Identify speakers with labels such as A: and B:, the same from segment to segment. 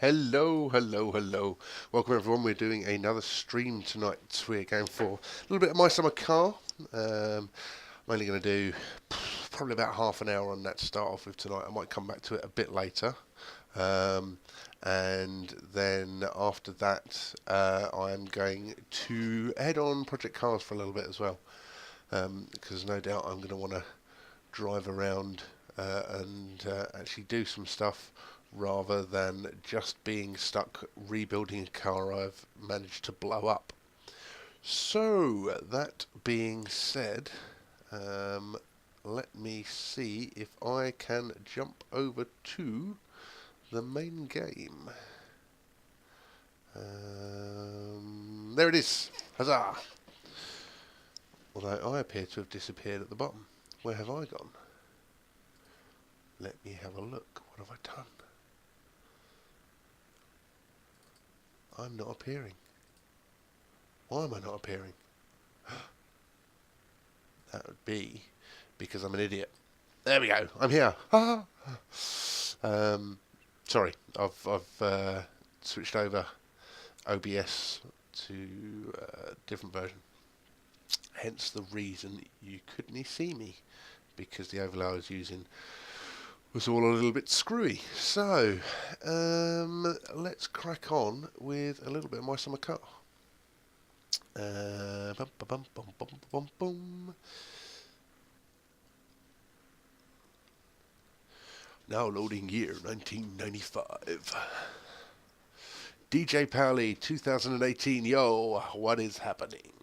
A: Hello, hello, hello. Welcome everyone. We're doing another stream tonight. We're going for a little bit of My Summer Car. I'm only going to do probably about half an hour on that to start off with tonight. I might come back to it a bit later. And then after that, I'm going to head on Project Cars for a little bit as well. Because no doubt I'm going to want to drive around and actually do some stuff rather than just being stuck rebuilding a car I've managed to blow up. So, that being said, let me see if I can jump over to the main game. There it is! Huzzah! Although I appear to have disappeared at the bottom. Where have I gone? Let me have a look. What have I done? I'm not appearing. Why am I not appearing? That would be because I'm an idiot. There we go. I'm here. Sorry, I've switched over OBS to a different version. Hence the reason you couldn't see me, because the overlay I was using was all a little bit screwy. So, let's crack on with a little bit of My Summer Car. Bum, bum, bum, bum, bum, bum. Now loading year 1995. DJ Powley 2018. Yo, what is happening?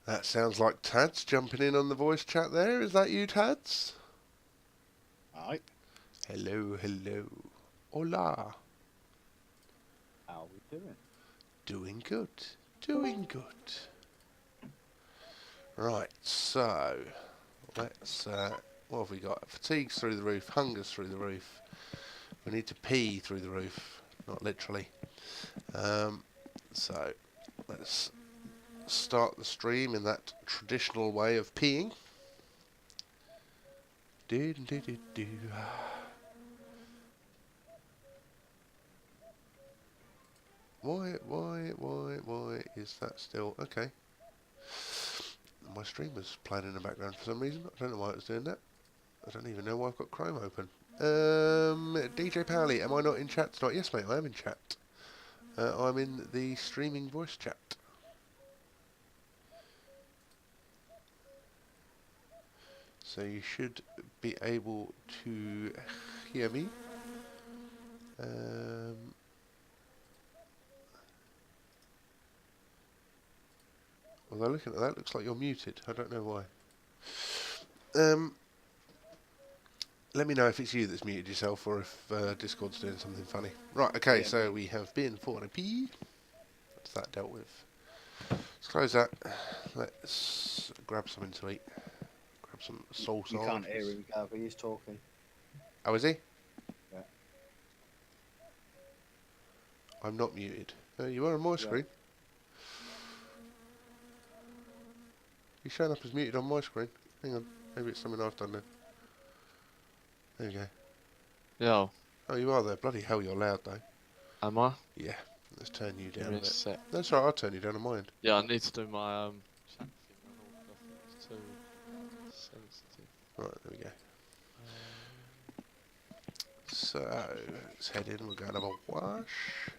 A: That sounds like Tads jumping in on the voice chat there. Is that you, Tads?
B: Hi.
A: Hello, hello. Hola.
B: How are we doing?
A: Doing good. Doing good. Right, so let's, what have we got? Fatigue's through the roof, hunger's through the roof. We need to pee through the roof, not literally. So let's start the stream in that traditional way of peeing. Do do do do. Why is that still okay? My stream was playing in the background for some reason. I don't know why it was doing that. I don't even know why I've got Chrome open. DJ Powley, am I not in chat tonight? Yes, mate, I am in chat. I'm in the streaming voice chat. So you should be able to hear me. Although looking at that, looks like you're muted. I don't know why. Let me know if it's you that's muted yourself or if Discord's doing something funny. Right, okay,
B: Yeah.
A: so we have been for a pee. That's that dealt with. Let's close that. Let's grab something to eat. Grab some soul
B: You can't hear
A: sandwiches.
B: him, Gabby. He's talking.
A: Oh, is he?
B: Yeah.
A: I'm not muted. You are on my screen. You're showing up as muted on my screen. Hang on. Maybe it's something I've done then. There you go.
C: Yo,
A: Oh, you are there. Bloody hell, you're loud though.
C: am I?
A: Yeah. Let's turn you
C: Give
A: down
C: me
A: a
C: a
A: bit.
C: sec.
A: That's right, I'll turn you down on my end.
C: Yeah, I need to do my chat thing on all. I think it's too sensitive.
A: Right, there we go. So, let's head in. We're going to have a wash.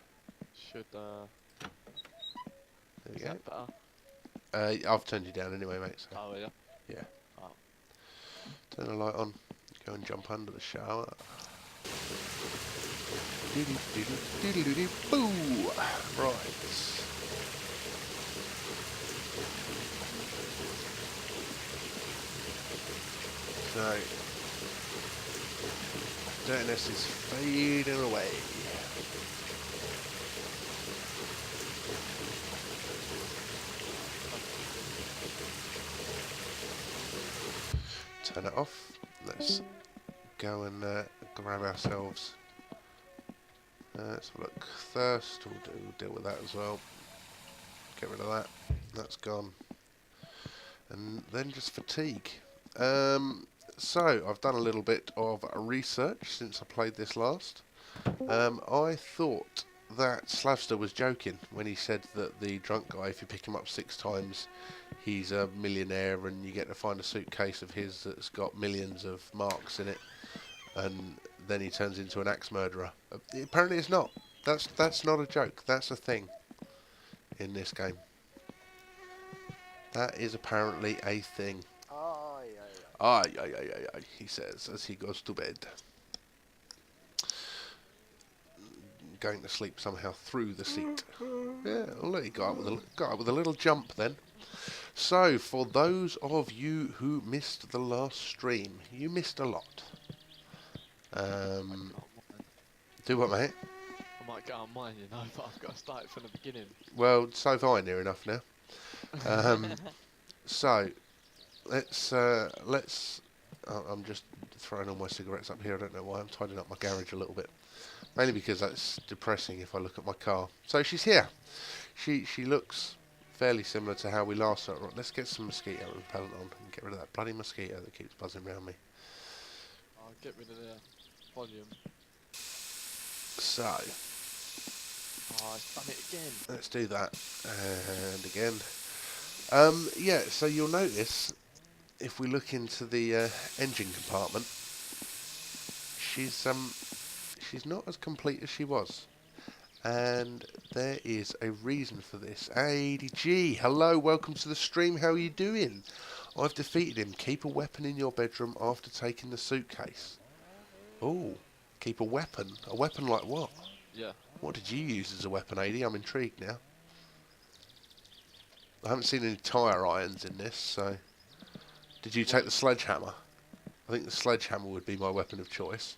C: Should
A: There we
C: is
A: go.
C: that better?
A: I've turned you down anyway, mate. So.
C: Oh yeah.
A: Yeah.
C: Oh.
A: Turn the light on. Go and jump under the shower. Boo! Right. So, dirtiness is fading away. Turn it off. Let's go and grab ourselves. Let's have a look. Thirst, we'll deal with that as well. Get rid of that. That's gone. And then just fatigue. So I've done a little bit of research since I played this last. I thought that Slavster was joking when he said that the drunk guy, if you pick him up 6 times, he's a millionaire and you get to find a suitcase of his that's got millions of marks in it, and then he turns into an axe murderer. Apparently it's not. That's not a joke. That's a thing in this game. That is apparently a thing. Ay, ay, ay, ay, ay, he says as he goes to bed. Going to sleep somehow through the seat. Yeah, well, look, he got up with a little jump then. So, for those of you who missed the last stream, you missed a lot. Do what, mate?
C: I might get on mine, you know, but I've got to start it from the beginning.
A: Well, so have I near enough now. So, let's. I'm just throwing all my cigarettes up here. I don't know why. I'm tidying up my garage a little bit. Mainly because that's depressing if I look at my car. So she's here. She looks fairly similar to how we last saw her. Right, let's get some mosquito repellent on and get rid of that bloody mosquito that keeps buzzing around me.
C: I'll get rid of the volume.
A: So,
C: Oh, I've done it again.
A: let's do that. And again. Yeah, so you'll notice, if we look into the engine compartment, she's not as complete as she was. And there is a reason for this. ADG, hello, welcome to the stream, how are you doing? I've defeated him. Keep a weapon in your bedroom after taking the suitcase. Oh, keep a weapon? A weapon like what?
C: Yeah.
A: What did you use as a weapon, AD? I'm intrigued now. I haven't seen any tyre irons in this, so... Did you take the sledgehammer? I think the sledgehammer would be my weapon of choice.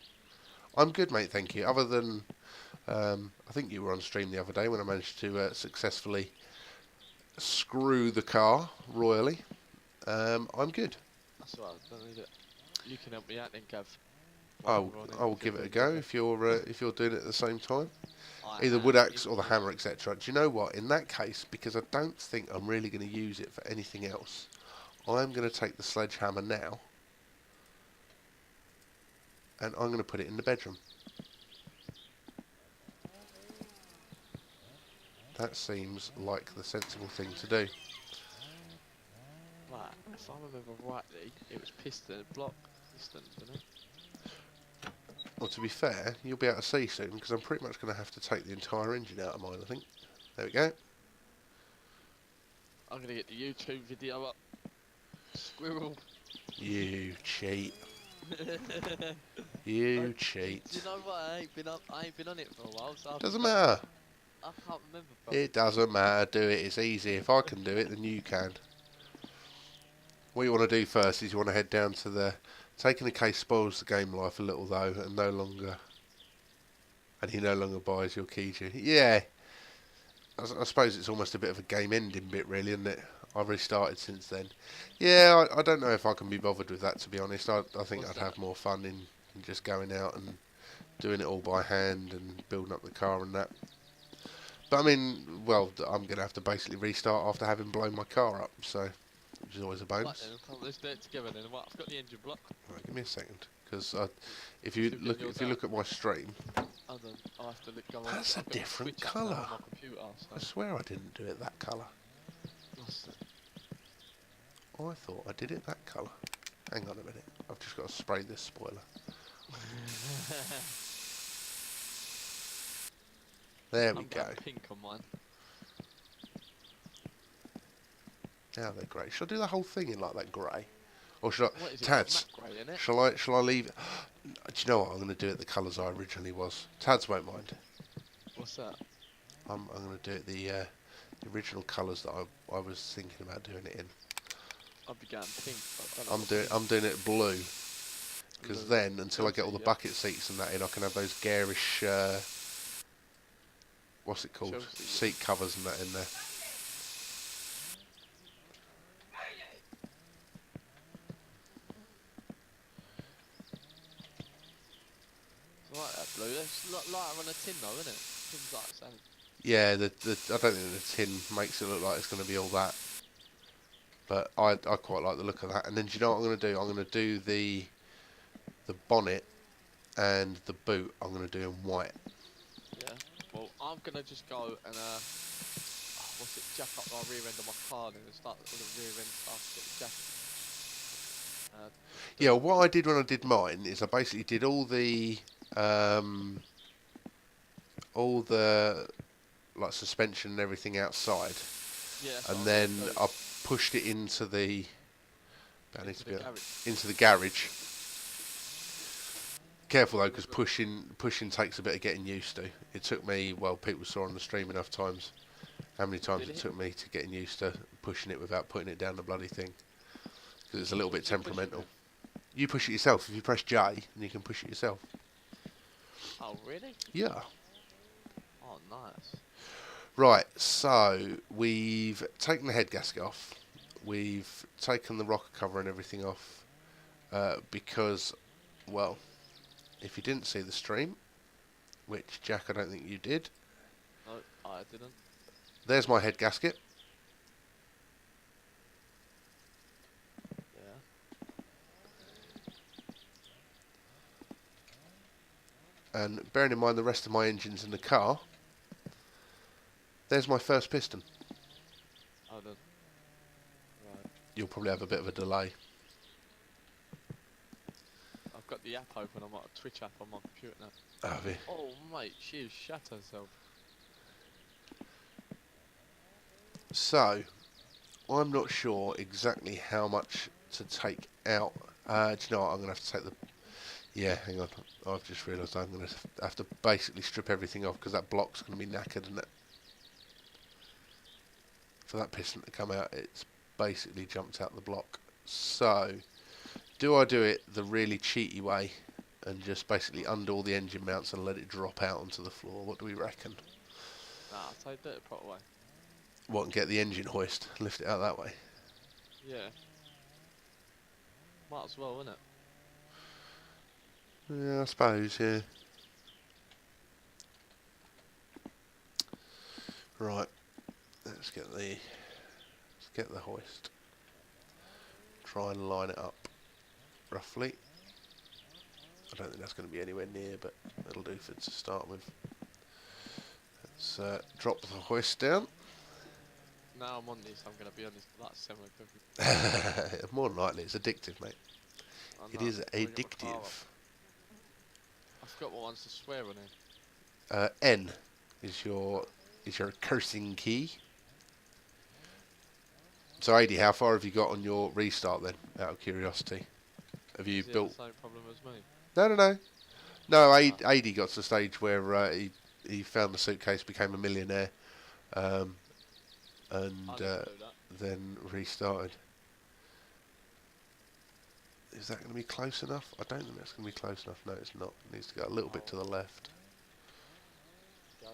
A: I'm good, mate, thank you. Other than... I think you were on stream the other day when I managed to successfully screw the car royally. I'm good.
C: That's alright, don't need it. You can help me out then, Gav.
A: I'll give it a go if you're doing it at the same time. Either wood axe or the hammer, etc. Do you know what? In that case, because I don't think I'm really going to use it for anything else, I'm going to take the sledgehammer now, and I'm going to put it in the bedroom. That seems like the sensible thing to do.
C: Right, if I remember rightly, it was piston, block, piston, wasn't it?
A: Well, to be fair, you'll be able to see soon, because I'm pretty much going to have to take the entire engine out of mine, I think. There we go.
C: I'm going to get the YouTube video up. Squirrel.
A: You cheat. You cheat.
C: Do you know what? I ain't been on it for a while, so
A: Doesn't matter.
C: I can't remember. Bro.
A: It doesn't matter. Do it. It's easy. If I can do it, then you can. What you want to do first is you want to head down to the... Taking the case spoils the game life a little, though, and he no longer buys your Keiju. Yeah. I suppose it's almost a bit of a game ending bit, really, isn't it? I've restarted since then. Yeah, I don't know if I can be bothered with that, to be honest. I think
C: What's
A: I'd have more fun in just going out and doing it all by hand and building up the car and that. But I mean, well, I'm going to have to basically restart after having blown my car up, so, which is always a
C: Right
A: bonus.
C: then, let's do it together then. Right, I've got the engine block.
A: Right, give me a second, because if you
C: Should
A: look
C: be yours
A: at my stream,
C: Hold on, I'll have to go on.
A: That's a
C: I've got to
A: different
C: switch up now
A: colour.
C: on my computer,
A: I
C: so.
A: swear I didn't do it that colour.
C: What's that?
A: I thought I did it that colour. Hang on a minute, I've just got to spray this spoiler. There we
C: I'm
A: go.
C: going pink on mine.
A: Now they're grey. Shall I do the whole thing in like that grey? Or should I...
C: What is it?
A: Tads,
C: Matte grey, innit?
A: shall I leave... Do you know what? I'm going to do it the colours I originally was. Tads won't mind.
C: What's that?
A: I'm going to do it the original colours that I was thinking about doing it in.
C: I'll be going pink. But I don't know
A: I'm doing it blue. Because
C: Blue.
A: then, until I get all the
C: Yeah.
A: bucket seats and that in, I can have those garish... what's it called?
C: Chelsea.
A: Seat covers and that in there.
C: It's like that blue. It's lighter on a tin though, isn't it? Tin's like saying.
A: Yeah, I don't think the tin makes it look like it's going to be all that. But I quite like the look of that. And then do you know what I'm going to do? I'm going to do the bonnet and the boot. I'm going to do in white.
C: Yeah. Well, I'm gonna just go and jack up my rear end of my car then and start all the rear end stuff, get the jacket.
A: Yeah, what I did when I did mine is I basically did all the like suspension and everything outside,
C: Yeah. That's
A: and
C: what I'm
A: then
C: gonna do.
A: I pushed it into the
C: Into the garage.
A: into the garage. Careful though, because pushing takes a bit of getting used to. It took me, well, people saw on the stream enough times how many times
C: Did
A: it
C: it?
A: took me to getting used to pushing it without putting it down the bloody thing, because it's a little bit
C: What do you push it
A: temperamental.
C: with?
A: You push it yourself. If you press J, and you can push it yourself.
C: Oh, really?
A: Yeah.
C: Oh, nice.
A: Right, so we've taken the head gasket off. We've taken the rocker cover and everything off because, well, if you didn't see the stream, which Jack, I don't think you did,
C: No, I didn't.
A: there's my head gasket.
C: Yeah.
A: And bearing in mind the rest of my engine's in the car, there's my first piston.
C: I didn't. Right.
A: You'll probably have a bit of a delay.
C: I've got the app open. I'm a Twitch app on my computer now.
A: Oh, yeah.
C: Oh, mate, she's shat herself.
A: So, I'm not sure exactly how much to take out. Do you know what? I'm going to have to take the... Yeah, hang on. I've just realised I'm going to have to basically strip everything off because that block's going to be knackered, isn't it? For that piston to come out, it's basically jumped out the block. So, do I do it the really cheaty way and just basically undo all the engine mounts and let it drop out onto the floor? What do we reckon?
C: Nah, I'll tell you do it the proper way.
A: What, and get the engine hoist, lift it out that way?
C: Yeah. Might as well, innit?
A: Yeah, I suppose, yeah. Right, let's get the hoist. Try and line it up roughly. I don't think that's going to be anywhere near, but it'll do for to start with. Let's drop the hoist down.
C: Now I'm on this, I'm gonna be honest, that's semi-different.
A: More than likely, it's addictive, mate. It is addictive.
C: I forgot what ones to swear on here.
A: N is your cursing key. So, AD, how far have you got on your restart then? Out of curiosity, have you
C: Does he have
A: built?
C: the same problem as me?
A: No. AD got to the stage where he found the suitcase, became a millionaire, and
C: I didn't do that.
A: then restarted. Is that going to be close enough? I don't think that's going to be close enough. No, it's not. It needs to go a little bit to the left.
C: Go.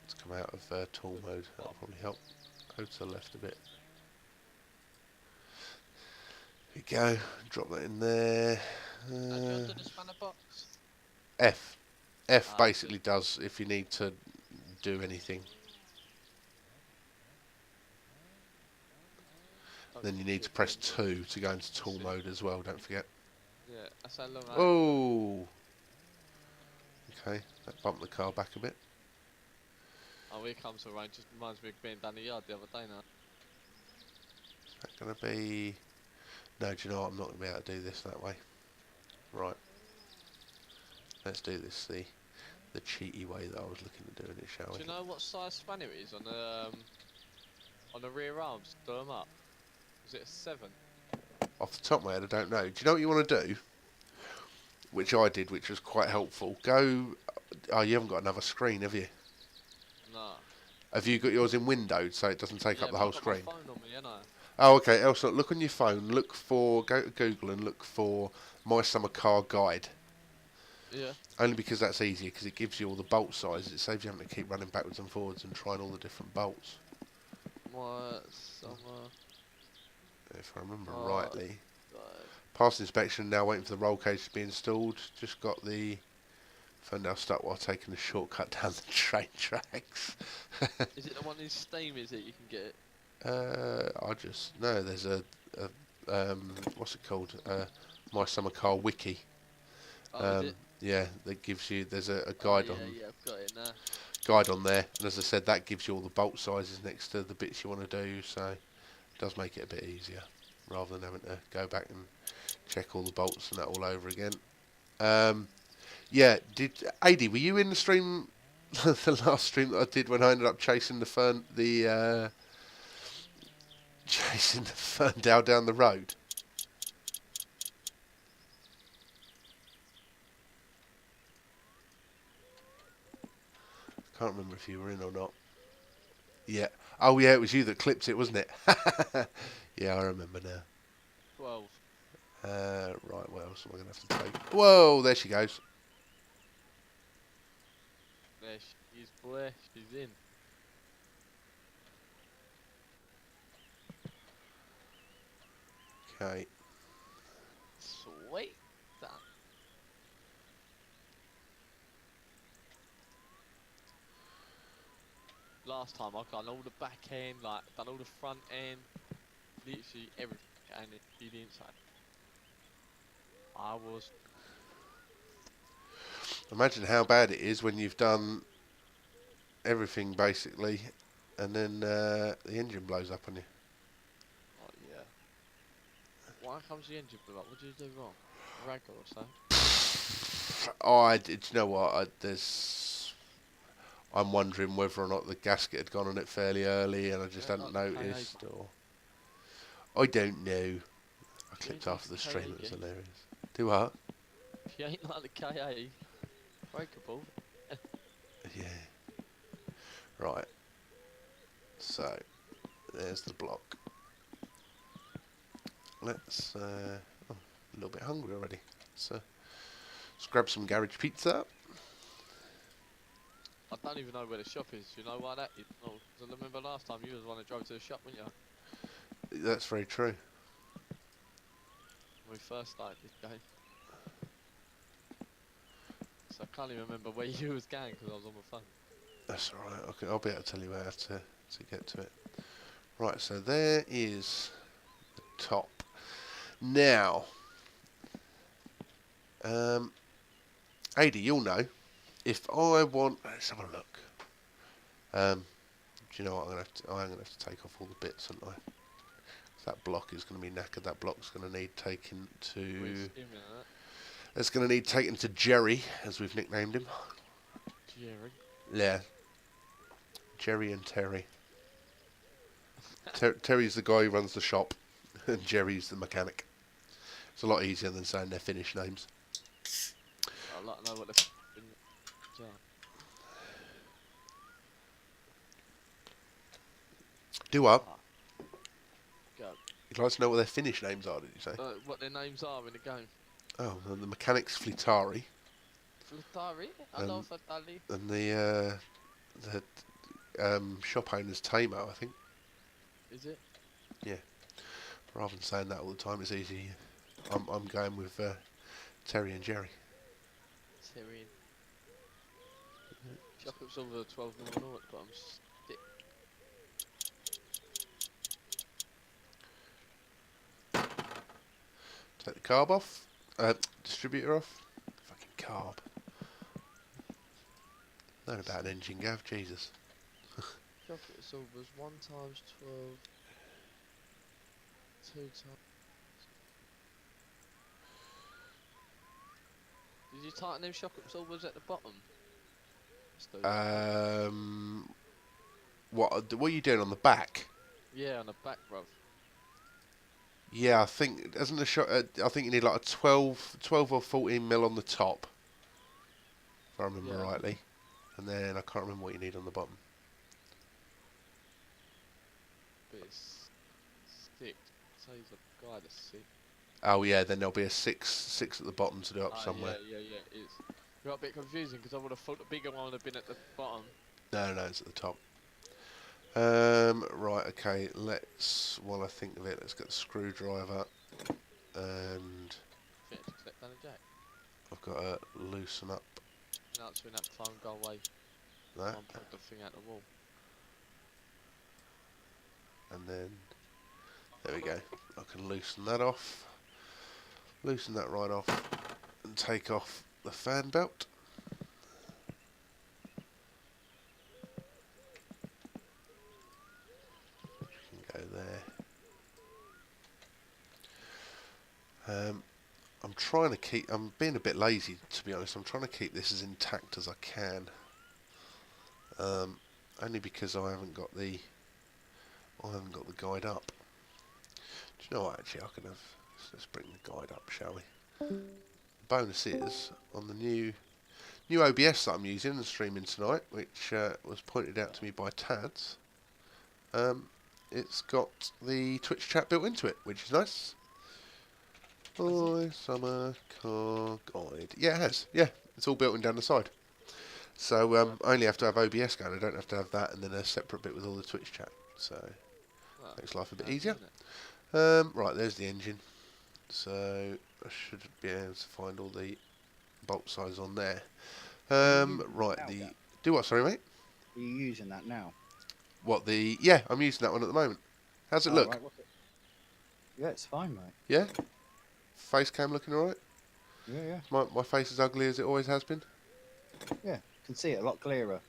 A: Let's come out of tool mode. That'll probably help. Go to the left a bit. There we go. Drop that in there.
C: Have you undone the spanner box?
A: F. F
C: Ah,
A: basically does if you need to do anything.
C: Oh,
A: Then you need to
C: shit,
A: press
C: yeah.
A: 2 to go into tool mode as well, don't forget.
C: Yeah, that's how long I...
A: Oh! Okay, that bumped the car back a bit.
C: Oh, here comes the rain, just reminds me of being down the yard the other day now.
A: Is that going to be... No, do you know what? I'm not going to be able to do this that way. Right. Let's do this the cheaty way that I was looking at doing it, shall we?
C: Do you know what size spanner it is on the rear arms? Do them up. Is it a 7?
A: Off the top of my head, I don't know. Do you know what you want to do? Which I did, which was quite helpful. Go... Oh, you haven't got another screen, have you?
C: No.
A: Have you got yours in windowed so it doesn't take up the whole screen?
C: I've got my phone on me, ain't I?
A: Oh, okay. Elsa, look on your phone. Go to Google and look for My Summer Car Guide.
C: Yeah.
A: Only because that's easier, because it gives you all the bolt sizes. It saves you having to keep running backwards and forwards and trying all the different bolts.
C: My summer...
A: If I remember
C: Oh,
A: rightly.
C: God.
A: Past inspection, now waiting for the roll cage to be installed. Just got the Ferndale stuck while taking a shortcut down the train tracks.
C: Is it the one in Steam? Is it you can get it?
A: I just no. There's a what's it called? My Summer Car Wiki.
C: Oh, is it?
A: Yeah, that gives you. There's a
C: Oh,
A: guide
C: yeah,
A: on
C: yeah, I've got it now.
A: guide on there, and as I said, that gives you all the bolt sizes next to the bits you want to do. So it does make it a bit easier, rather than having to go back and check all the bolts and that all over again. Yeah, did AD, were you in the stream, the last stream that I did when I ended up chasing chasing the Ferndale down the road? Can't remember if you were in or not. Yeah. Oh yeah, it was you that clipped it, wasn't it? Yeah, I remember now.
C: 12.
A: Right, what else am I going to have to take? Whoa, there she goes.
C: There she is, boy. She's in.
A: Okay.
C: Sweet. Done. Last time I done all the back end, like done all the front end, literally everything, and the inside. I was.
A: Imagine how bad it is when you've done everything basically, and then the engine blows up on you.
C: Oh yeah. Why comes the engine blew up? What did you do wrong? Ragger or something?
A: Do you know what? I'm wondering whether or not the gasket had gone on it fairly early, and I just hadn't
C: Like the
A: noticed,
C: KA.
A: or I don't know. I clipped
C: ain't
A: after the
C: like the
A: stream;
C: KA
A: it was
C: game.
A: hilarious. Do what?
C: If you ain't like the KA, breakable.
A: Yeah. Right. So, there's the block. Let's. Oh, a little bit hungry already. Let's grab some garage pizza.
C: I don't even know where the shop is. You know why that is? No, 'cause I remember last time you was the one that drove to the shop, weren't you?
A: That's very true.
C: When we first started this game. So I can't even remember where you was going because I was on my phone.
A: That's all right. Okay, I'll be able to tell you how to get to it. Right. So there is the top. Now, Ada, you'll know if I want. Let's have a look. Do you know what I'm gonna have to take off all the bits, aren't I? That block is going to be knackered. That block's going to need taken to.
C: That.
A: It's going to need taken to Jerry, as we've nicknamed him.
C: Jerry.
A: Yeah. Jerry and Terry. Terry's the guy who runs the shop, and Jerry's the mechanic. It's a lot easier than saying their Finnish names.
C: I'd like to know what the yeah.
A: Do what?
C: Go.
A: You'd like to know what their Finnish names are, did you say?
C: What their names are in the game.
A: Oh, and the mechanic's Flitari,
C: Flutari? I love Flutari.
A: and the shop owner's Tamo, I think.
C: Is it?
A: Rather than saying that all the time, it's easy. I'm going with Terry and Jerry.
C: Terry. Chocolate silver 12 mm at the bottom. Stick.
A: Take the carb off. Distributor off. Fucking carb. Learn about an engine, Gav. Jesus.
C: Chocolate silver's 1 times 12. 2 times. Did you tighten them chocolate silvers at the bottom?
A: What are you doing on the back?
C: Yeah, on the back, bruv.
A: Yeah, I think isn't the shot. I think you need like a 12 or 14 mil on the top, if I remember
C: Yeah.
A: rightly, and then I can't remember what you need on the bottom.
C: But it's 6. So he's a guy that's 6.
A: Oh yeah, then there'll be a six at the bottom to do up somewhere.
C: Yeah, it is. It got a bit confusing because I would have thought the bigger one would have been at the bottom.
A: No, it's at the top. Right, okay. While I think of it, let's get the screwdriver, and
C: Finish, step down the jack.
A: I've got to loosen up
C: Now it's that phone go away.
A: That,
C: Unplug the thing out the wall.
A: and then there we go. I can loosen that off, loosen that right off, and take off the fan belt. Can go there. I'm trying to keep. I'm being a bit lazy, to be honest. I'm trying to keep this as intact as I can. Only because I haven't got the guide up. Do you know what? Actually, I can have. Let's bring the guide up, shall we? Bonus is on the new OBS that I'm using and streaming tonight, which was pointed out to me by Tads. It's got the Twitch chat built into it, which is nice. Boy Summer Car Guide. Yeah, it has. Yeah, it's all built in down the side. So I only have to have OBS going. I don't have to have that and then a separate bit with all the Twitch chat. So makes life a bit easier. Right, there's the engine. So I should be able to find all the bolt size on there. Right,
B: now,
A: the
B: yeah.
A: do what? Sorry, mate.
B: Are you using that now?
A: What the? Yeah, I'm using that one at the moment. How's it look?
B: Right, what's it? Yeah, it's fine, mate.
A: Yeah. Face cam looking alright.
B: Yeah.
A: My face is ugly as it always has been.
B: Yeah, can see it a lot clearer.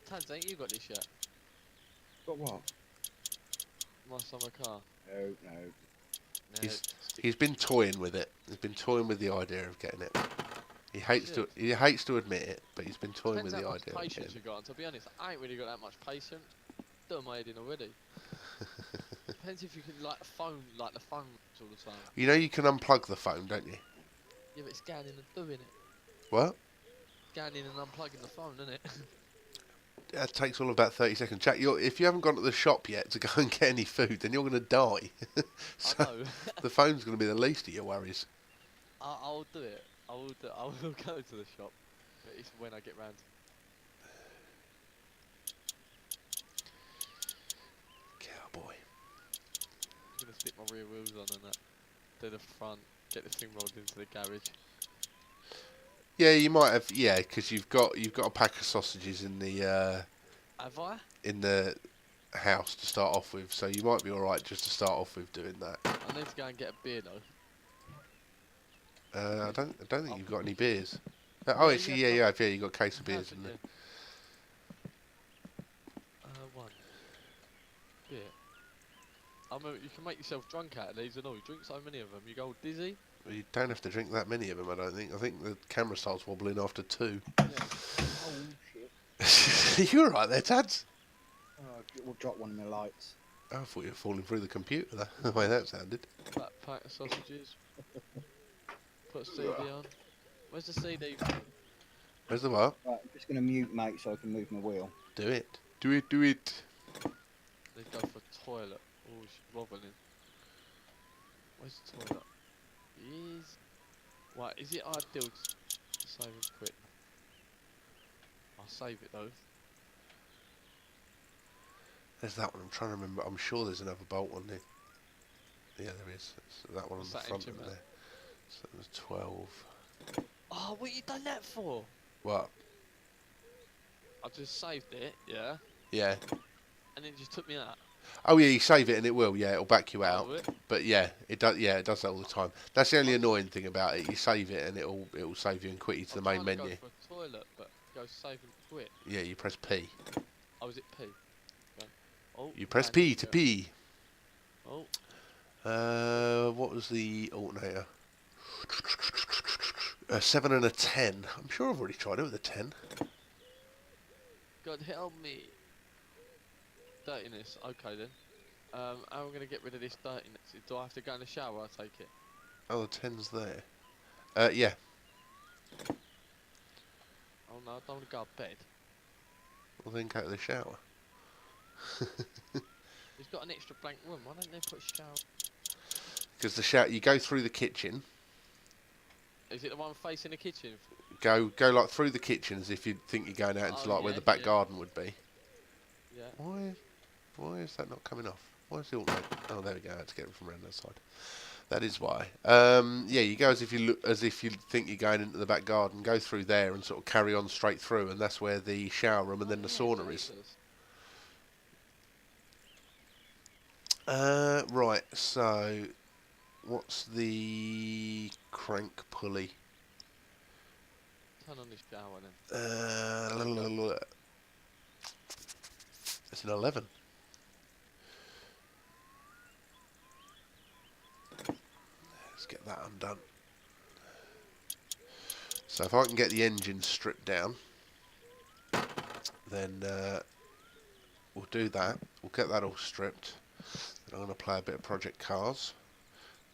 C: Tans, ain't you got this yet?
B: Got what?
C: My summer car.
B: No.
C: No,
A: He's been toying with it. He's been toying with the idea of getting it. He hates to admit it, but he's been toying
C: depends
A: with the
C: how much
A: idea. Of
C: patience
A: getting
C: you got. And to be honest, I ain't really got that much patience. Done my head in already. Depends if you can like the phone all the time.
A: You know you can unplug the phone, don't you?
C: Yeah, but it's scanning and doing it.
A: What?
C: Scanning and unplugging the phone, isn't it?
A: That takes all about 30 seconds. Jack, if you haven't gone to the shop yet to go and get any food, then you're going to die. So
C: I know.
A: the phone's going to be the least of your worries.
C: I'll do it. I will go to the shop. But it's when I get round.
A: Cowboy.
C: I'm gonna stick my rear wheels on and that. Do the front. Get the thing rolled into the garage.
A: Yeah, you might have. Yeah, because you've got a pack of sausages in the
C: Have I?
A: house to start off with, so you might be all right just to start off with doing that.
C: I need to go and get a beer though.
A: I don't think you've got any beers.
C: Yeah,
A: Oh,
C: you
A: actually,
C: have
A: yeah,
C: got-
A: you have. Yeah, you got a case of beers,
C: Haven't
A: isn't it?
C: you? One. Beer. I mean, you can make yourself drunk out of these and all. You drink so many of them, you go all dizzy.
A: Well, you don't have to drink that many of them, I don't think. I think the camera starts wobbling after 2.
B: Oh shit!
A: You're right there, Tads.
B: Oh, we'll drop one of my lights.
A: I thought you were falling through the computer, the way that sounded.
C: That pack of sausages. Put a CD on. Where's the CD?
A: Where's the what?
B: Right, I'm just gonna mute, mate, so I can move my wheel.
A: Do it. Do it, do it.
C: They go for toilet. Oh, she's wobbling. Where's the toilet? Is. Right, is it ideal to save it quick? I'll save it though.
A: There's that one. I'm trying to remember. I'm sure there's another bolt on there. Yeah, there is. It's that one
C: What's
A: on the
C: that
A: front
C: engine,
A: of
C: mate?
A: there. So there's 12.
C: Oh, what you done that for?
A: What?
C: I just saved it, yeah,
A: Yeah.
C: and it just took me out.
A: Oh yeah, you save it and it will. Yeah, it'll back you out.
C: Oh, it?
A: But yeah, it does. Yeah, it does that all the time. That's the only annoying thing about it. You save it and it'll save you and quit you to the main
C: I'm trying to
A: menu.
C: go for a toilet, but go save and quit.
A: Yeah, you press P.
C: Oh, is it P? Okay. Oh,
A: You press
C: man,
A: P to
C: yeah.
A: P.
C: Oh,
A: What was the alternator? A 7 and a 10. I'm sure I've already tried it with a 10.
C: God help me. Dirtiness. Okay then. How am I gonna get rid of this dirtiness? Do I have to go in the shower? I take it.
A: Oh, the 10's there. Yeah.
C: Oh no, I don't want to go to bed.
A: Well, then go to the shower.
C: It's got an extra blank room. Why don't they put a shower?
A: Because the shower, you go through the kitchen.
C: Is it the one facing the kitchen?
A: Go like through the kitchen as if you think you're going out into
C: Oh,
A: like where
C: yeah,
A: the back
C: yeah.
A: garden would be.
C: Yeah.
A: Why is that not coming off? Why is the alternator? Oh, there we go. I had to get it from around that side. That is why. Yeah, you go as if you think you're going into the back garden, go through there and sort of carry on straight through, and that's where the shower room and then the sauna is.
C: Jesus.
A: Right. So, what's the crank pulley?
C: Turn on this shower then.
A: It's an 11. Let's get that undone. So if I can get the engine stripped down, then we'll do that. We'll get that all stripped. Then I'm going to play a bit of Project Cars,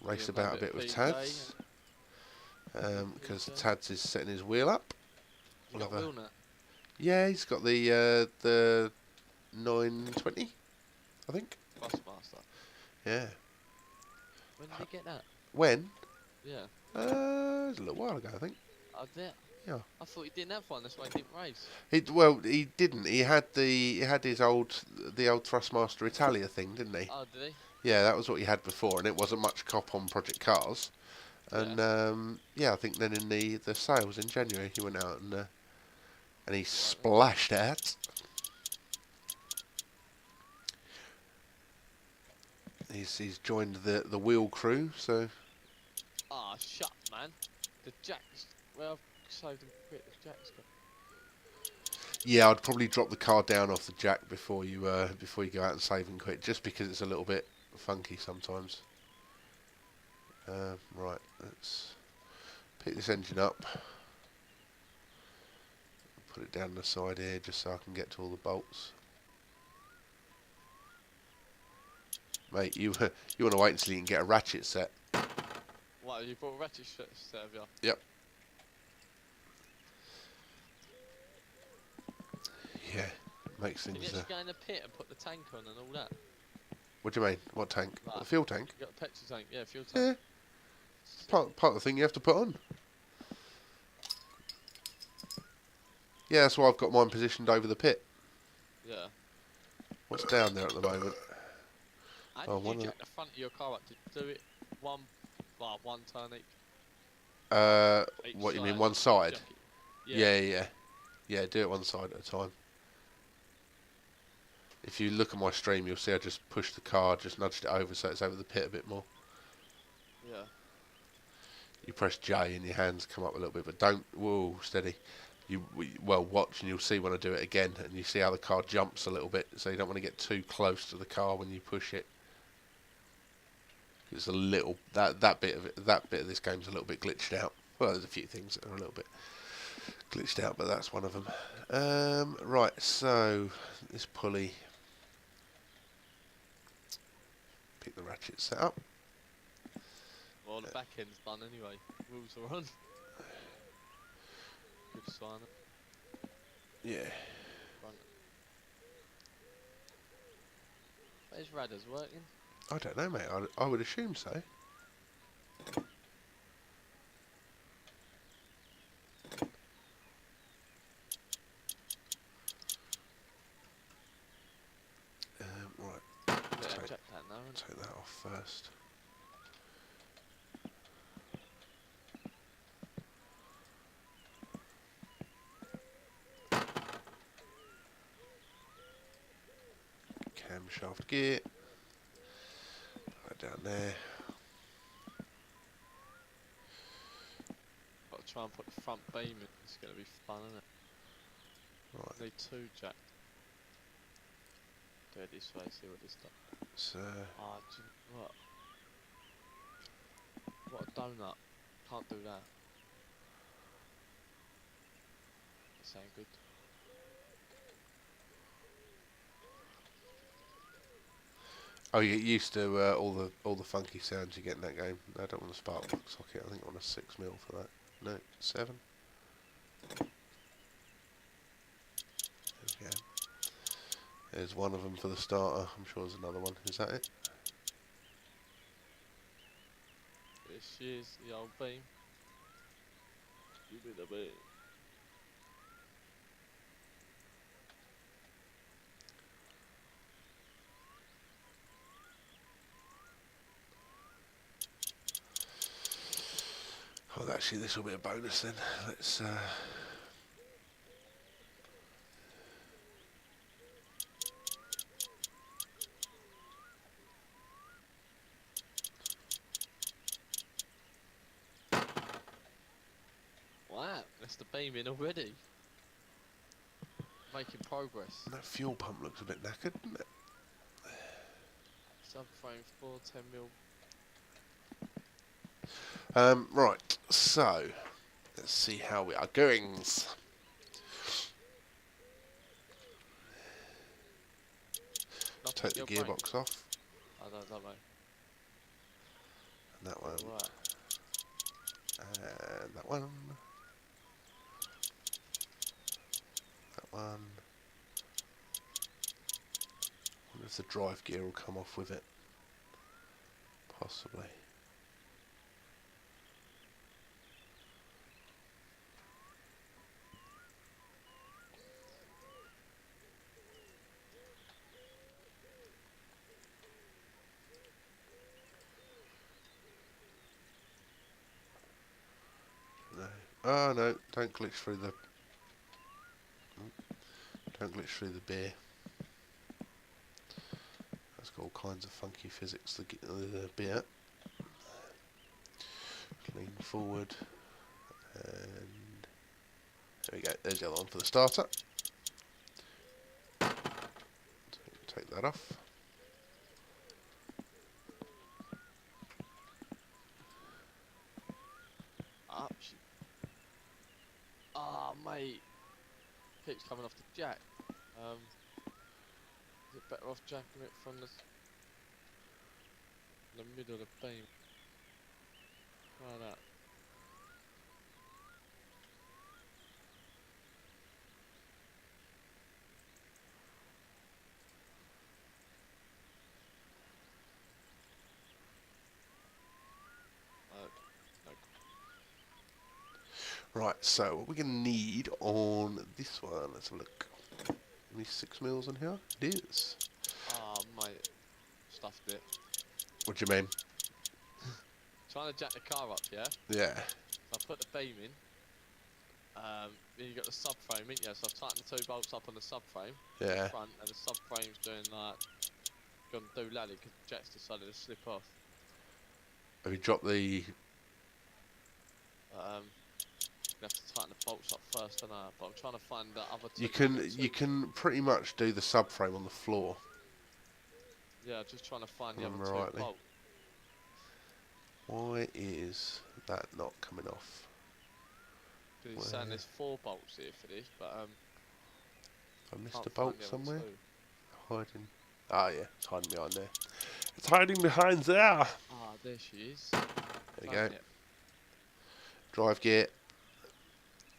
A: race
C: Yeah, play a
A: about a
C: bit
A: bit
C: of
A: with
C: PJ.
A: Tads, because Tads is setting his wheel up.
C: You
A: We'll
C: got
A: have a-
C: wheel nut?
A: Yeah, he's got the 920, I think.
C: Busmaster.
A: Yeah.
C: When did he get that?
A: When?
C: Yeah.
A: It was a little while ago, I think.
C: Oh, there.
A: Yeah.
C: I thought he didn't have one. That's why he didn't race.
A: He didn't. He had his old Thrustmaster Italia thing, didn't he?
C: Oh, did
A: Yeah, that was what he had before, and it wasn't much cop on Project Cars. And yeah, I think then in the sales in January, he went out and he splashed out. He's joined the wheel crew, so
C: Ah, shut, man. The jack's. Well, I've saved him quick. The jack's gone.
A: yeah, I'd probably drop the car down off the jack before you go out and save and quit, just because it's a little bit funky sometimes. Right, let's pick this engine up, put it down the side here, just so I can get to all the bolts. Mate, you want to wait until you can get a ratchet set.
C: What, you bought a ratchet set of you?
A: Yep. Yeah, makes
C: Can you
A: things.
C: actually go in the pit and put the tank on and all that?
A: What do you mean? What tank?
C: Like-
A: The fuel tank?
C: You got a petrol tank? Yeah, fuel
A: Yeah,
C: tank.
A: part of the thing you have to put on. Yeah, that's why I've got mine positioned over the pit.
C: Yeah.
A: What's down there at the moment?
C: How
A: Oh,
C: did
A: one
C: you
A: of
C: jack the front of your car up? Did you do it one turn each?
A: What you mean,
C: side?
A: one side?
C: Jack it?
A: Yeah. Do it one side at a time. If you look at my stream, you'll see I just pushed the car, just nudged it over so it's over the pit a bit more.
C: Yeah.
A: You press J and your hands come up a little bit, but don't. Whoa, steady. Well, watch and you'll see when I do it again, and you see how the car jumps a little bit. So you don't want to get too close to the car when you push it. It's a little that bit of this game's a little bit glitched out. Well, there's a few things that are a little bit glitched out, but that's one of them. Right, so this pulley. Pick the ratchet set up.
C: Well, the back end's done anyway. Wheels are on. Good sign.
A: Yeah.
C: Front. Where's Radders working?
A: I don't know, mate. I would assume so. Right,
C: Yeah,
A: Take-
C: check that now. innit?
A: take that off first. Camshaft gear. Right down there.
C: Got to try and put the front beam in. It's going to be fun, isn't it?
A: Right,
C: Need two jack. Do it this way. See what this does.
A: so
C: Ah, do you know what? What a donut. Can't do that. That sound good.
A: oh, you used to all the funky sounds you get in that game. No, I don't want a spark plug socket. I think I want a 6mm for that. No, 7. There we go. There's one of them for the starter. I'm sure there's another one. Is that it?
C: There she is, the old beam. Give me the beam.
A: actually, this will be a bonus then. Let's.
C: Wow, that's the beam in already. Making progress.
A: That fuel pump looks a bit knackered, doesn't it?
C: Subframe 4, 10 mil.
A: Right, so let's see how we are going. Take the gearbox off,
C: I don't know.
A: and that one,
C: Right.
A: and that one, that one. I wonder if the drive gear will come off with it. Possibly. No. Oh no! Don't glitch through the. Don't glitch through the beer. That's got all kinds of funky physics. The beer. Lean forward, and there we go. There's the other one for the starter. Take that off.
C: Up. Ah, mate. Keeps coming off the jack. Is it better off jacking it from the middle of the beam? Try that.
A: Right, so what we're going to need on this one, let's have a look. Only 6 mils in here? It is.
C: Ah, mate. Stuffed it.
A: What do you mean?
C: Trying to jack the car up, yeah?
A: Yeah.
C: So I put the beam in. Then you got the subframe, ain't you? So I've tightened the 2 bolts up on the subframe.
A: Yeah.
C: Front, and the subframe's doing like. Gone do lally because the jack's decided to slip off.
A: Have you dropped the...
C: You have to tighten the bolts up first, don't I? But I'm trying to find the other two.
A: You can pretty much do the subframe on the floor.
C: Yeah, just trying to find the other
A: Remember
C: 2
A: rightly.
C: bolts.
A: Why is that not coming off?
C: Because he's saying there's 4 bolts here for this, but
A: I missed
C: can't
A: a
C: find
A: bolt
C: the other
A: somewhere.
C: 2.
A: Hiding. Ah, yeah, it's hiding behind there. It's hiding behind there.
C: Ah, there she is.
A: There we go.
C: Found it.
A: Drive gear.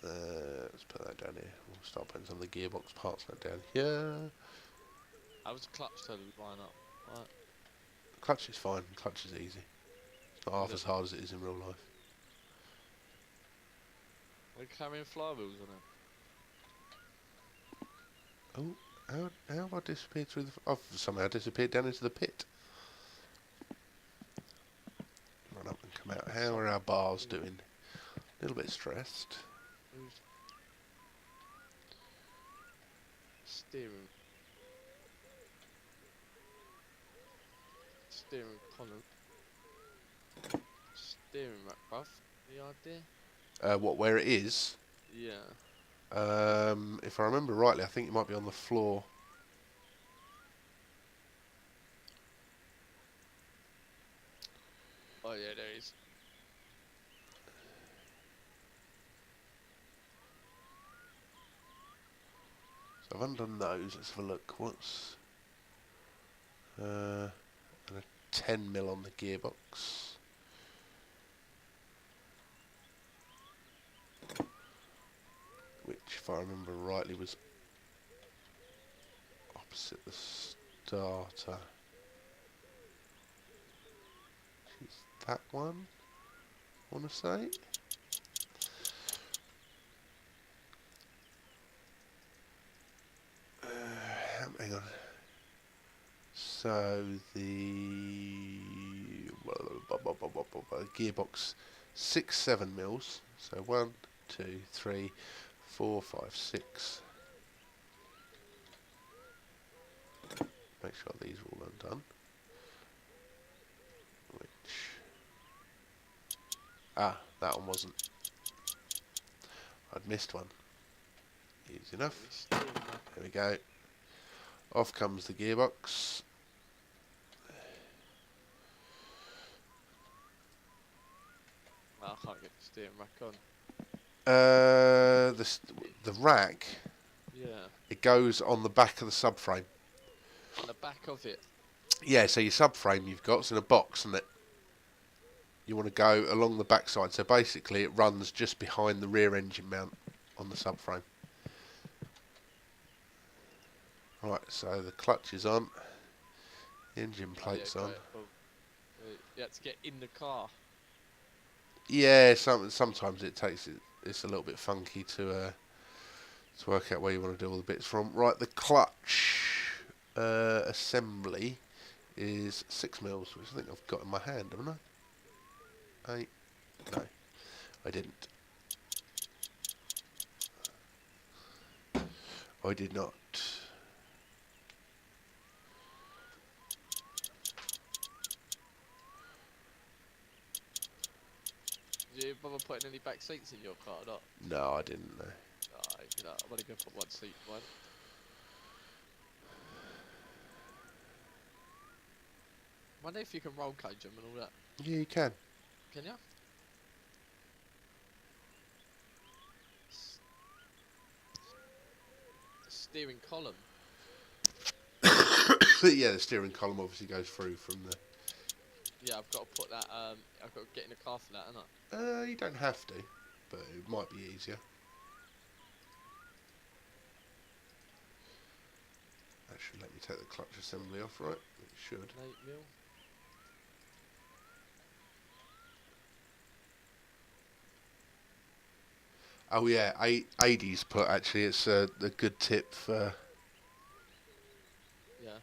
A: Let's put that down here. We'll start putting some of the gearbox parts down here.
C: How was the clutch to line up? Right.
A: The clutch is fine. The clutch is easy. It's not half
C: Is
A: as
C: it?
A: hard as it is in real life.
C: We're carrying flywheels on it.
A: Oh, how have I disappeared through the... I've somehow disappeared down into the pit. Run up and come out. How are our bars doing? A little bit stressed.
C: Who's steering column? Steering rack, bruv. The idea?
A: What, where it is?
C: Yeah.
A: If I remember rightly, I think it might be on the floor.
C: Oh yeah, there is.
A: So I've undone those. Let's have a look. What's... and a 10 mil on the gearbox. Which, if I remember rightly, was opposite the starter. Is that one, I want to say? Hang on. So the gearbox 6, 7 mils. So 1, 2, 3, 4, 5, 6. Make sure these are all undone. Which... that one wasn't. I'd missed one. Easy enough. There we go. Off comes the gearbox.
C: I can't get the steering rack on.
A: The rack,
C: Yeah.
A: it goes on the back of the subframe.
C: On the back of it.
A: Yeah, so your subframe you've got, it's in a box, isn't it? You want to go along the backside, so basically it runs just behind the rear engine mount on the subframe. Right, so the clutch is on, the engine plate's on.
C: You had to get in the car.
A: Yeah, sometimes it's a little bit funky to work out where you want to do all the bits from. Right, the clutch assembly is 6 mils, which I think I've got in my hand, haven't I? 8? No, I didn't. I did not.
C: Did you bother putting any back seats in your car or not?
A: No, I didn't. No.
C: You know, I'm only going to put one seat in one. I wonder if you can roll cage them and all that.
A: Yeah, you can.
C: Can you? The steering column.
A: Yeah, the steering column obviously goes through from the...
C: Yeah, I've got to put that, I've got to get in the car for that, haven't I?
A: You don't have to, but it might be easier. That should let me take the clutch assembly off, right? It should.
C: 8 mil.
A: Oh yeah, Adie's put, actually, it's a good tip for...
C: Yeah.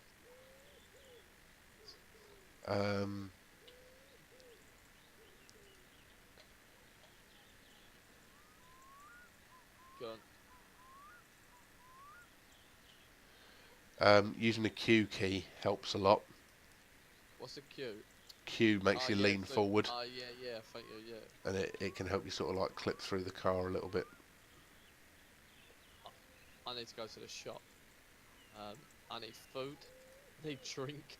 C: Go on.
A: Using the Q key helps a lot.
C: What's the Q?
A: Q makes you lean forward,
C: Oh, yeah, thank you, yeah.
A: and it can help you sort of like clip through the car a little bit.
C: I need to go to the shop. I need food. I need drink.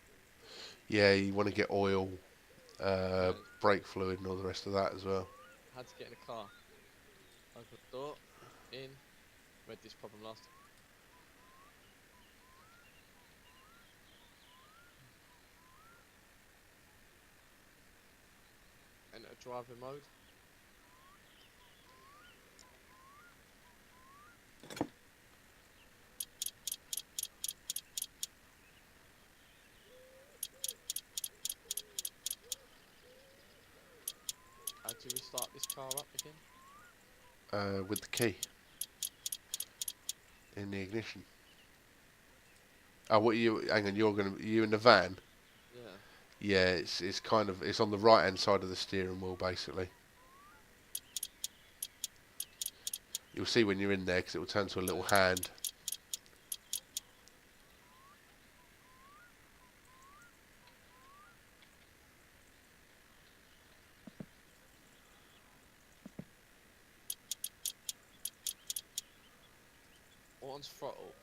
A: Yeah, you want to get oil, brake fluid and all the rest of that as well.
C: Had to get in the car. Open the door. In. We had this problem last time. Enter driving mode. How do we start this car up again?
A: With the key in the ignition. Oh, what hang on, you in the van?
C: Yeah.
A: Yeah, it's kind of, it's on the right hand side of the steering wheel basically. You'll see when you're in there because it will turn to a little hand.
C: What one's throttle?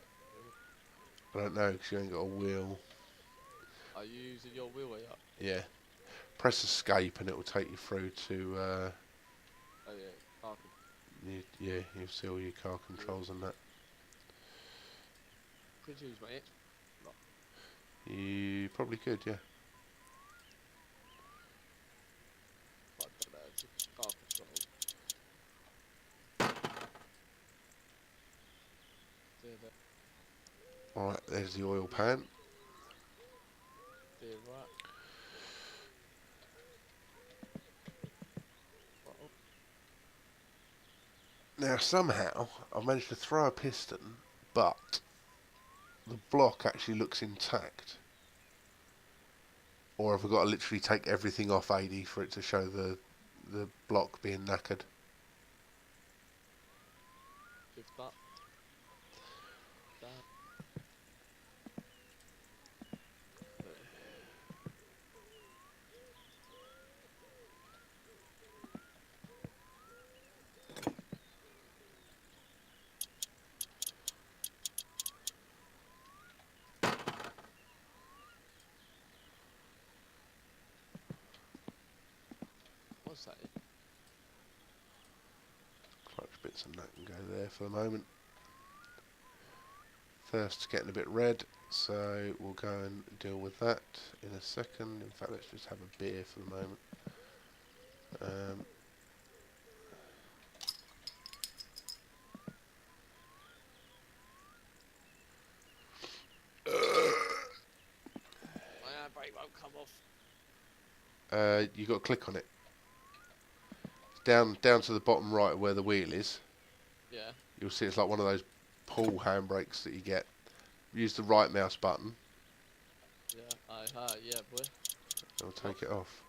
A: I don't know because you ain't got a wheel.
C: Are you using your wheel way up?
A: Yeah. Press escape and it will take you through to,
C: Oh yeah, car
A: yeah, you'll see all your car controls and that.
C: could use my X.
A: You probably could, yeah.
C: But I don't know, it's a car control. Steer left,
A: Alright, there's the oil pan.
C: steer right. Throttle.
A: Now somehow I've managed to throw a piston, but the block actually looks intact. Or have I got to literally take everything off AD for it to show the the block being knackered.
C: Shift up. Down. What's that?
A: Clutch bits and that can go there for the moment. Thirst's getting a bit red, so we'll go and deal with that in a second. In fact, let's just have a beer for the moment.
C: My handbrake won't come off.
A: You got to click on it. Down to the bottom right where the wheel is.
C: Yeah.
A: You'll see it's like one of those pull handbrakes that you get. Use the right mouse button.
C: Yeah. Yeah, boy.
A: It'll take it off.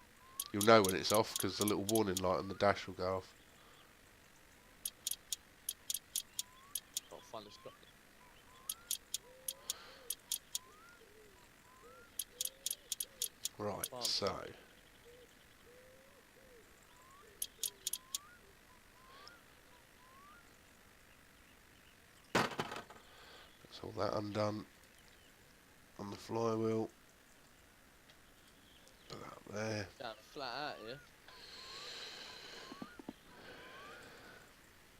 A: You'll know when it's off because the little warning light on the dash will go off.
C: Got to find the shot.
A: Right,
C: Fine.
A: so that's all that undone on the flywheel. Put that up there.
C: Down flat out here.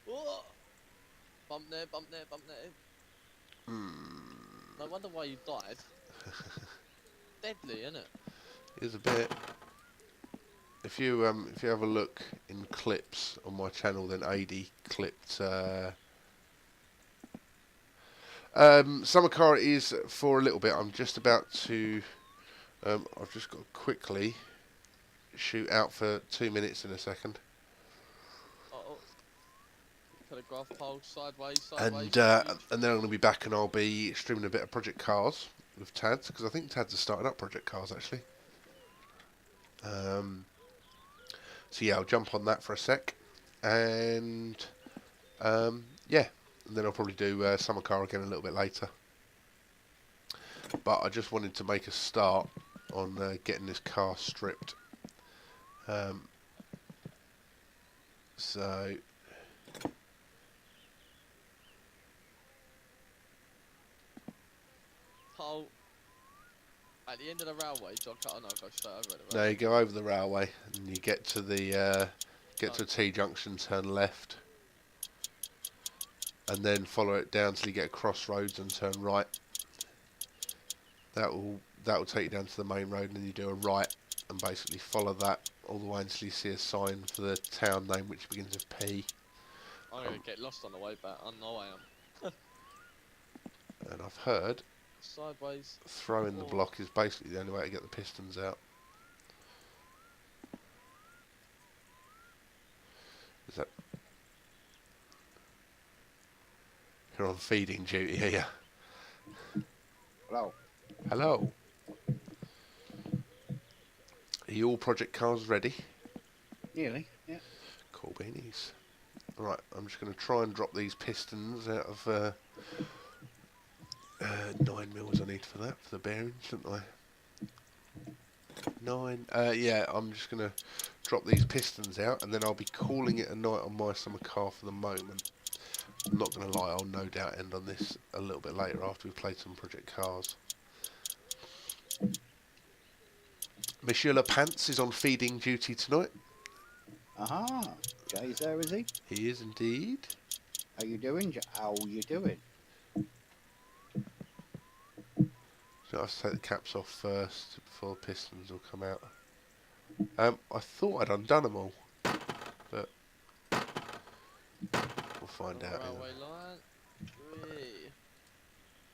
C: Whoa! Bump there, bump there, bump there. No wonder why you died. Deadly, isn't it?
A: Here's a bit. If you have a look in clips on my channel, then AD clipped Summer Car is for a little bit. I'm just about to I've just got to quickly shoot out for 2 minutes in a second.
C: Uh-oh. Telegraph pole, sideways,
A: And
C: sideways.
A: then I'm going to be back and I'll be streaming a bit of Project Cars with Tads, because I think Tads are starting up Project Cars actually. So yeah, I'll jump on that for a sec, and yeah, and then I'll probably do Summer Car again a little bit later. But I just wanted to make a start on getting this car stripped. So
C: Pole. At the end of the railway, John cut. Oh no, go straight over it.
A: now you go over the railway and you get to the to a T junction, turn left, and then follow it down till you get a crossroads and turn right. That will take you down to the main road, and then you do a right and basically follow that all the way until you see a sign for the town name which begins with P.
C: I'm gonna get lost on the way back. I know I am.
A: And I've heard
C: Sideways.
A: throwing the block is basically the only way to get the pistons out. Is that... You're on feeding duty here.
B: Hello.
A: Hello. Are you all Project Cars ready?
B: Nearly. Yeah.
A: Cool beanies. Right, I'm just going to try and drop these pistons out of 9 mils I need for that, for the bearings, don't I? 9. Yeah, I'm just going to drop these pistons out, and then I'll be calling it a night on my Summer Car for the moment. I'm not going to lie, I'll no doubt end on this a little bit later after we've played some Project Cars. Monsieur Le Pants is on feeding duty tonight.
B: Aha. Jay's there, is he?
A: He is indeed.
B: How you doing? How you doing?
A: So I have to take the caps off first before the pistons will come out. I thought I'd undone them all, but we'll find out.
C: Railway line. Whee.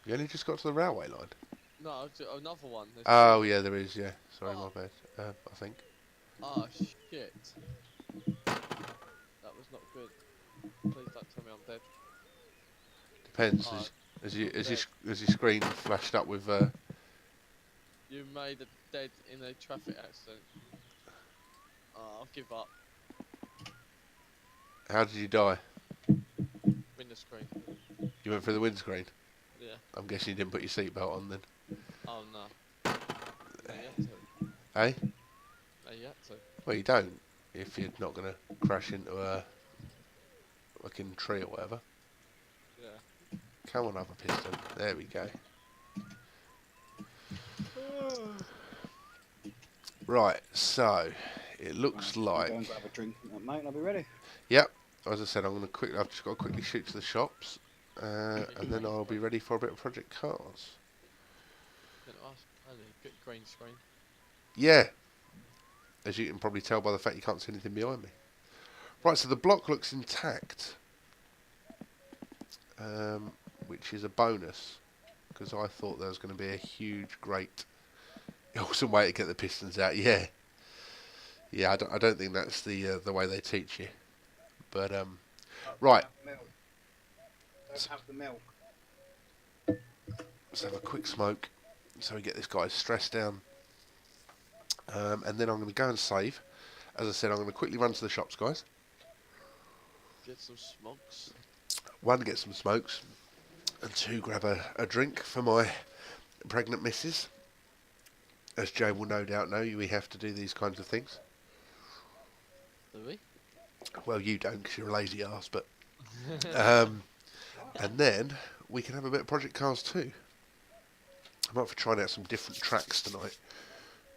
A: You only just got to the railway line?
C: No, another one. There's
A: Oh
C: two.
A: yeah, there is. Yeah, sorry,
C: Oh.
A: my bad. I think.
C: Oh shit. That was not good. Please don't tell me I'm dead.
A: Depends.
C: Oh,
A: As your screen flashed up with.
C: you made a dead in a traffic accident. Oh, I'll give up.
A: How did you die?
C: Window screen.
A: You went through the windscreen?
C: Yeah.
A: I'm guessing you didn't put your seatbelt on then.
C: Oh no. No, you had to.
A: Eh?
C: No, you had to.
A: Well, you don't. If you're not going to crash into a fucking tree or whatever.
C: Yeah.
A: Come on, other piston. There we go. Right, so it looks
B: Right,
A: like.
B: Go and grab a drink, mate, and I'll be ready.
A: Yep. As I said, I've just got to quickly shoot to the shops, and then I'll be ready for a bit of Project Cars.
C: Didn't ask. Oh, good green screen.
A: Yeah. As you can probably tell by the fact you can't see anything behind me. Right, so the block looks intact, which is a bonus, because I thought there was going to be a huge, great, awesome way to get the pistons out. Yeah, yeah. I don't think that's the way they teach you. But right.
B: Don't have the milk.
A: Let's have a quick smoke, so we get this guy stressed down, and then I'm going to go and save. As I said, I'm going to quickly run to the shops, guys.
C: Get some smokes.
A: One, get some smokes, and two, grab a drink for my pregnant missus. As Joe will no doubt know, we have to do these kinds of things.
C: Do we?
A: Well, you don't, because you're a lazy ass, but... and then we can have a bit of Project Cars too. I'm up for trying out some different tracks tonight.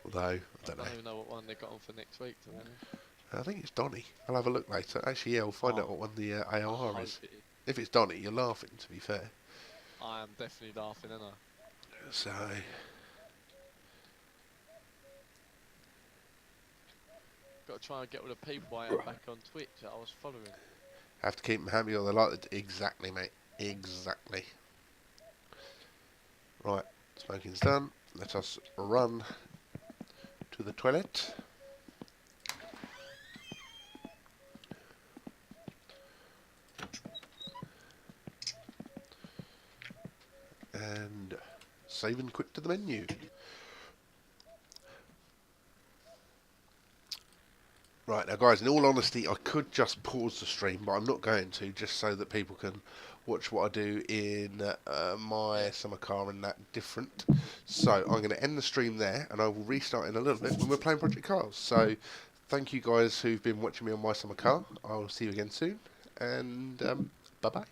A: Although, I don't know.
C: I don't even know what one they got on for next week, to be honest.
A: I think it's Donny. I'll have a look later. Actually, yeah, we'll find out what one the
C: I
A: AOR
C: hope
A: is.
C: it is.
A: If it's Donny, you're laughing, to be fair.
C: I am definitely laughing, aren't I?
A: So...
C: Got to try and get all the people I had back on Twitch that I was following.
A: have to keep them happy or they like it. Exactly, mate. Exactly. Right, smoking's done. Let us run to the toilet. And save and quit to the menu. Right, now guys, in all honesty, I could just pause the stream, but I'm not going to, just so that people can watch what I do in my summer car and that different. So, I'm going to end the stream there, and I will restart in a little bit when we're playing Project Cars. So, thank you guys who've been watching me on my summer car. I'll see you again soon, and bye-bye.